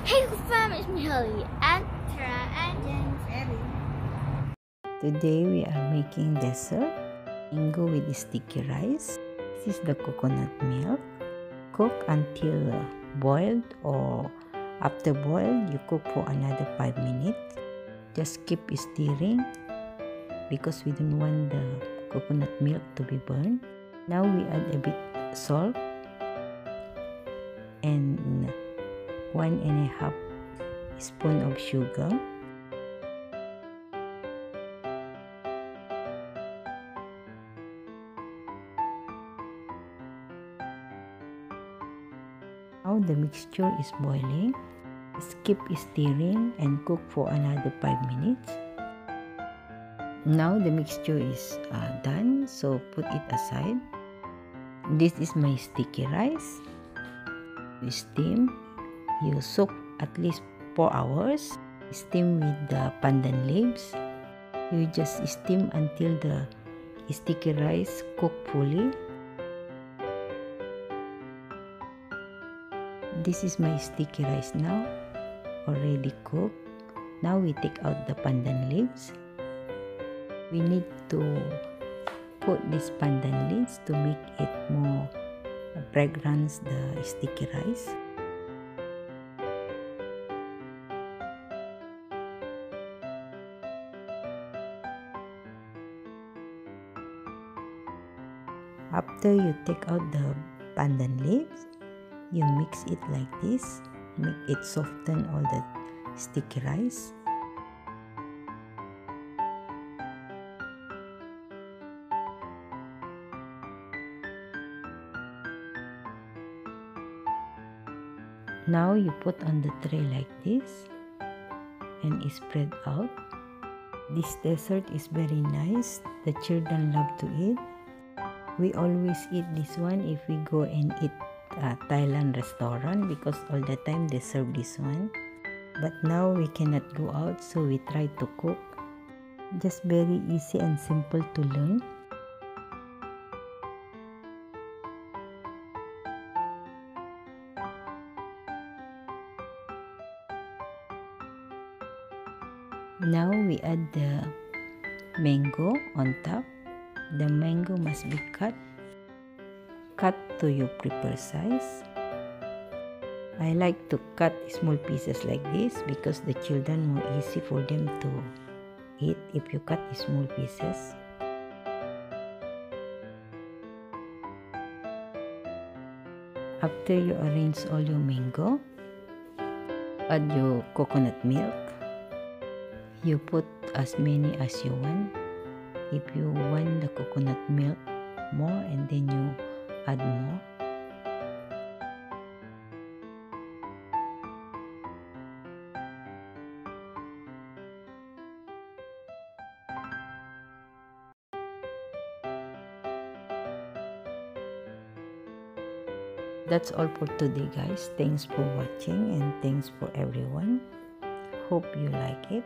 Hey fam, it's me Holly and Tara and James. Today we are making dessert mango with sticky rice. This is the coconut milk. Cook until boiled, or after boiled you cook for another 5 minutes. Just keep stirring because we don't want the coconut milk to be burned. Now we add a bit salt and 1.5 spoon of sugar. Now the mixture is boiling. Keep stirring and cook for another 5 minutes. Now the mixture is done, so put it aside. This is my sticky rice. You steam. You soak at least 4 hours. Steam with the pandan leaves. You just steam until the sticky rice cook fully. This is my sticky rice now, already cooked. Now we take out the pandan leaves. We need to put these pandan leaves to make it more fragrance the sticky rice. After you take out the pandan leaves, you mix it like this. Make it soften all the sticky rice. Now you put on the tray like this and spread out. This dessert is very nice. The children love to eat. We always eat this one if we go and eat Thailand restaurant, because all the time they serve this one. But now we cannot go out, so we try to cook. Just very easy and simple to learn. Now we add the mango on top. The mango must be cut to your preferred size. I like to cut small pieces like this because the children more easy for them to eat if you cut small pieces. After you arrange all your mango, add your coconut milk. You put as many as you want. If you want the coconut milk more, and then you add more. That's all for today, guys. Thanks for watching and thanks for everyone. Hope you like it.